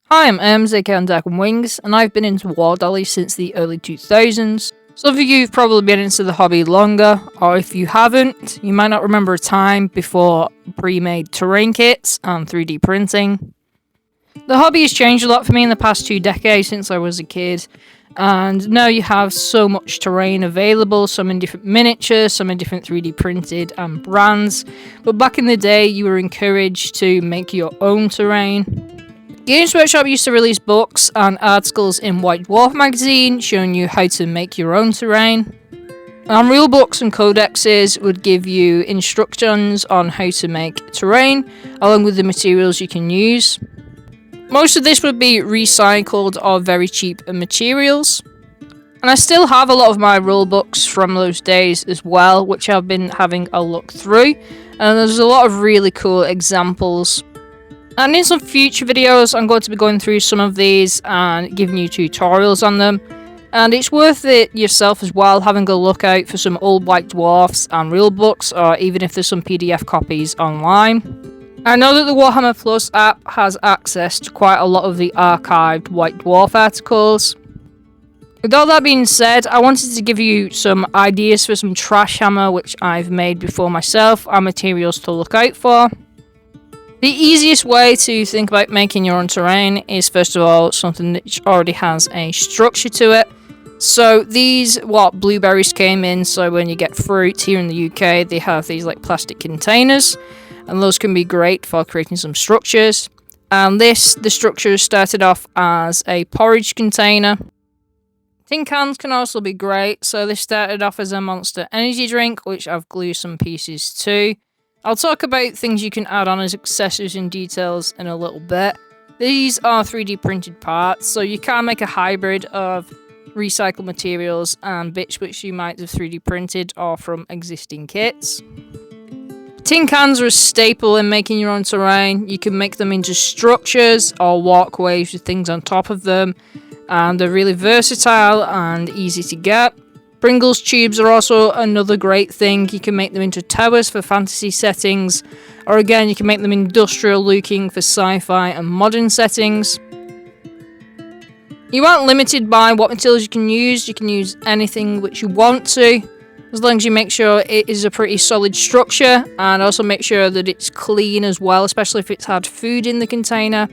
Hi, I'm aka on Deck and Wings, and I've been into Wardollies since the early 2000s. Some of you have probably been into the hobby longer, or if you haven't, you might not remember a time before pre-made terrain kits and 3D printing. The hobby has changed a lot for me in the past 2 decades since I was a kid, and now you have so much terrain available, some in different miniatures, some in different 3D printed and brands, but back in the day you were encouraged to make your own terrain. Games Workshop used to release books and articles in White Dwarf magazine showing you how to make your own terrain. And real books and codexes would give you instructions on how to make terrain, along with the materials you can use. Most of this would be recycled or very cheap materials. And I still have a lot of my rule books from those days as well, which I've been having a look through. And there's a lot of really cool examples. And in some future videos, I'm going to be going through some of these and giving you tutorials on them. And it's worth it yourself as well, having a look out for some old White Dwarfs and real books, or even if there's some PDF copies online. I know that the Warhammer Plus app has access to quite a lot of the archived White Dwarf articles. With all that being said, I wanted to give you some ideas for some Trashhammer which I've made before myself, and materials to look out for. The easiest way to think about making your own terrain is, first of all, something that already has a structure to it. So these, blueberries came in, so when you get fruit here in the UK, they have these like plastic containers, and those can be great for creating some structures. And the structure started off as a porridge container. Tin cans can also be great, so this started off as a Monster energy drink, which I've glued some pieces to. I'll talk about things you can add on as accessories and details in a little bit. These are 3D printed parts, so you can make a hybrid of recycled materials and bits which you might have 3D printed or from existing kits. Tin cans are a staple in making your own terrain. You can make them into structures or walkways with things on top of them, and they're really versatile and easy to get. Pringles tubes are also another great thing. You can make them into towers for fantasy settings, or again, you can make them industrial looking for sci-fi and modern settings. You aren't limited by what materials you can use anything which you want to, as long as you make sure it is a pretty solid structure, and also make sure that it's clean as well, especially if it's had food in the container.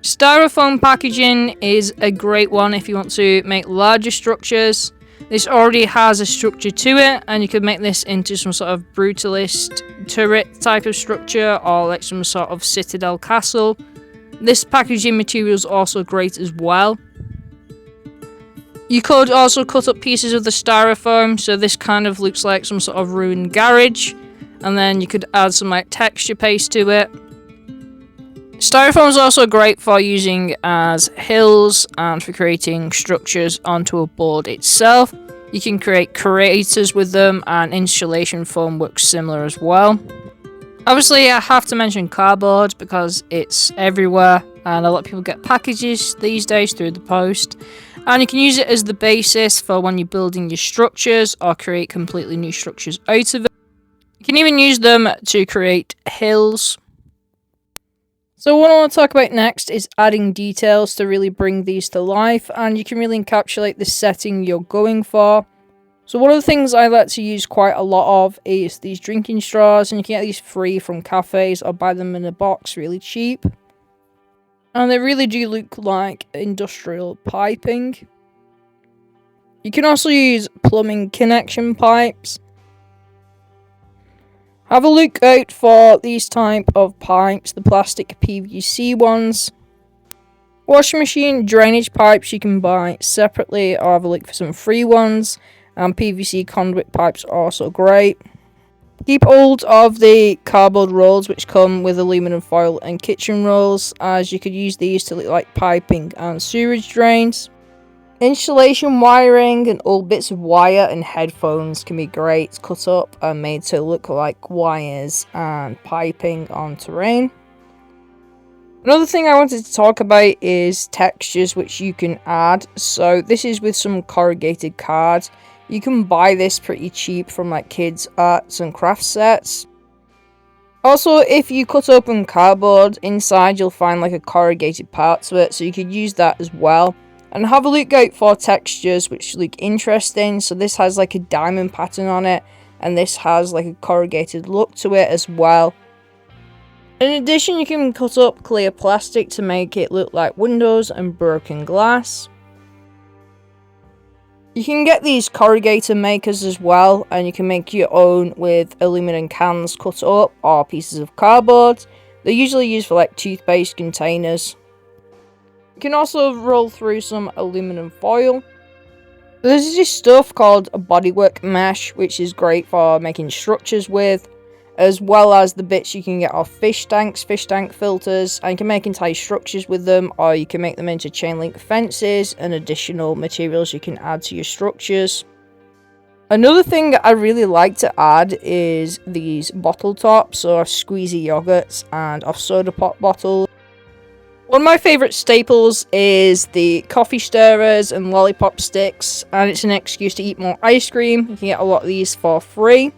Styrofoam packaging is a great one if you want to make larger structures. This already has a structure to it, and you could make this into some sort of brutalist turret type of structure, or like some sort of citadel castle. This packaging material is also great as well. You could also cut up pieces of the styrofoam, so this kind of looks like some sort of ruined garage, and then you could add some like texture paste to it. Styrofoam is also great for using as hills and for creating structures onto a board itself. You can create craters with them, and insulation foam works similar as well. Obviously, I have to mention cardboard because it's everywhere, and a lot of people get packages these days through the post. And you can use it as the basis for when you're building your structures or create completely new structures out of it. You can even use them to create hills. So what I want to talk about next is adding details to really bring these to life, and you can really encapsulate the setting you're going for. So one of the things I like to use quite a lot of is these drinking straws, and you can get these free from cafes or buy them in a box really cheap. And they really do look like industrial piping. You can also use plumbing connection pipes. Have a look out for these type of pipes, the plastic PVC ones. Washing machine drainage pipes you can buy separately, or have a look for some free ones. And PVC conduit pipes are also great. Keep hold of the cardboard rolls which come with aluminum foil and kitchen rolls, as you could use these to look like piping and sewerage drains. Insulation wiring and old bits of wire and headphones can be great, cut up and made to look like wires and piping on terrain. Another thing I wanted to talk about is textures which you can add. So this is with some corrugated card. You can buy this pretty cheap from like kids arts and crafts sets. Also, if you cut open cardboard, inside you'll find like a corrugated part to it, so you could use that as well. And have a look out for textures which look interesting. So this has like a diamond pattern on it, and this has like a corrugated look to it as well. In addition, you can cut up clear plastic to make it look like windows and broken glass. You can get these corrugator makers as well, and you can make your own with aluminum cans cut up or pieces of cardboard. They're usually used for like toothpaste containers. You can also roll through some aluminum foil. There's this stuff called a bodywork mesh, which is great for making structures with, as well as the bits you can get off fish tank filters, and you can make entire structures with them, or you can make them into chain link fences and additional materials you can add to your structures. Another thing I really like to add is these bottle tops or squeezy yogurts and off soda pop bottles. One of my favourite staples is the coffee stirrers and lollipop sticks, and it's an excuse to eat more ice cream. You can get a lot of these for free.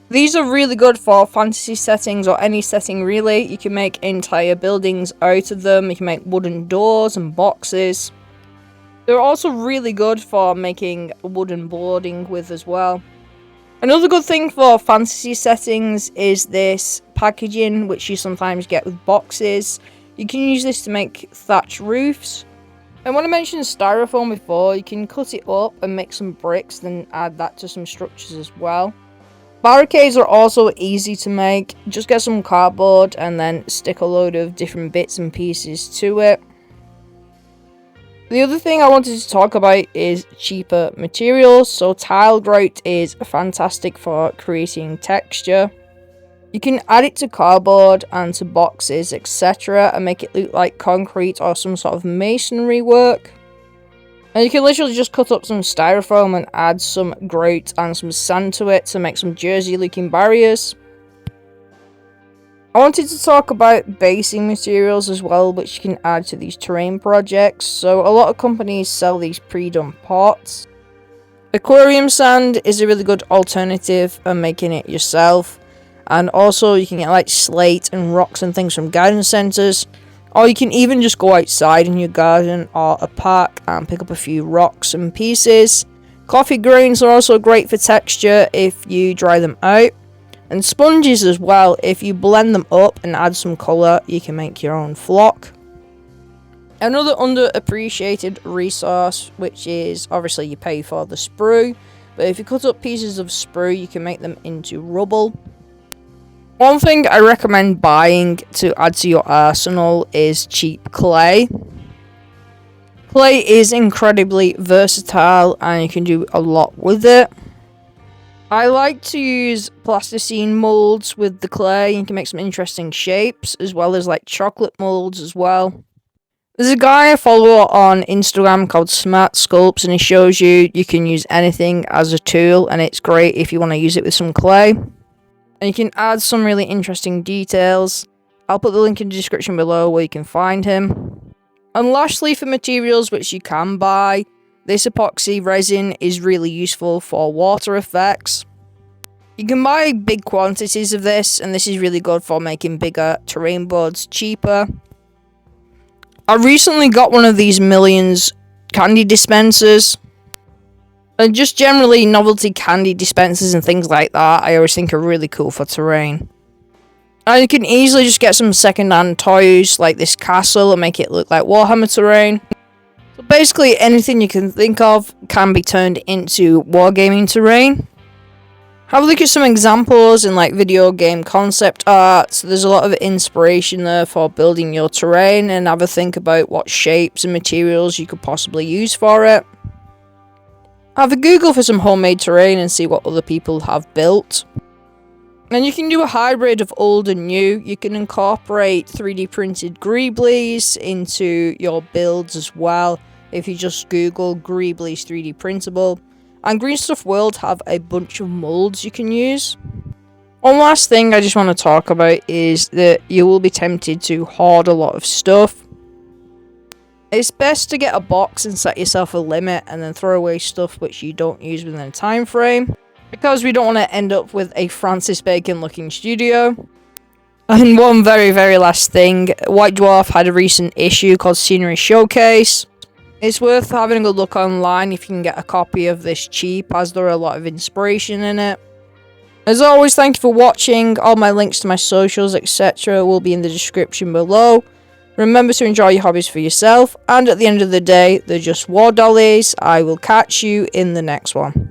These are really good for fantasy settings or any setting really. You can make entire buildings out of them. You can make wooden doors and boxes. They're also really good for making wooden boarding with as well. Another good thing for fantasy settings is this packaging, which you sometimes get with boxes. You can use this to make thatch roofs. And when I mentioned styrofoam before, you can cut it up and make some bricks, then add that to some structures as well. Barricades are also easy to make. Just get some cardboard and then stick a load of different bits and pieces to it. The other thing I wanted to talk about is cheaper materials. So tile grout is fantastic for creating texture. You can add it to cardboard and to boxes, etc., and make it look like concrete or some sort of masonry work. And you can literally just cut up some styrofoam and add some grout and some sand to it to make some jersey looking barriers. I wanted to talk about basing materials as well, which you can add to these terrain projects. So a lot of companies sell these pre-done pots. Aquarium sand is a really good alternative for making it yourself. And also you can get like slate and rocks and things from garden centres. Or you can even just go outside in your garden or a park and pick up a few rocks and pieces. Coffee grains are also great for texture if you dry them out. And sponges as well. If you blend them up and add some colour, you can make your own flock. Another underappreciated resource, which is obviously you pay for the sprue. But if you cut up pieces of sprue, you can make them into rubble. One thing I recommend buying to add to your arsenal is cheap clay. Clay is incredibly versatile and you can do a lot with it. I like to use plasticine molds with the clay. You can make some interesting shapes, as well as like chocolate molds as well. There's a guy I follow on Instagram called Smart Sculpts, and he shows you can use anything as a tool, and it's great if you want to use it with some clay. And you can add some really interesting details. I'll put the link in the description below where you can find him. And lastly, for materials which you can buy, this epoxy resin is really useful for water effects. You can buy big quantities of this, and this is really good for making bigger terrain boards cheaper. I recently got one of these Millions candy dispensers. And just generally novelty candy dispensers and things like that, I always think are really cool for terrain. And you can easily just get some second-hand toys like this castle and make it look like Warhammer terrain. So basically anything you can think of can be turned into wargaming terrain. Have a look at some examples in like video game concept art. So there's a lot of inspiration there for building your terrain, and have a think about what shapes and materials you could possibly use for it. Have a Google for some homemade terrain and see what other people have built. And you can do a hybrid of old and new. You can incorporate 3D printed greeblies into your builds as well. If you just Google greeblies 3D printable. And Green Stuff World have a bunch of molds you can use. One last thing I just want to talk about is that you will be tempted to hoard a lot of stuff. It's best to get a box and set yourself a limit and then throw away stuff which you don't use within a time frame, because we don't want to end up with a Francis Bacon looking studio. And one very last thing, White Dwarf had a recent issue called Scenery Showcase. It's worth having a good look online if you can get a copy of this cheap, as there are a lot of inspiration in it. As always, thank you for watching. All my links to my socials, etc. will be in the description below. Remember to enjoy your hobbies for yourself, and at the end of the day, they're just Wardollies. I will catch you in the next one.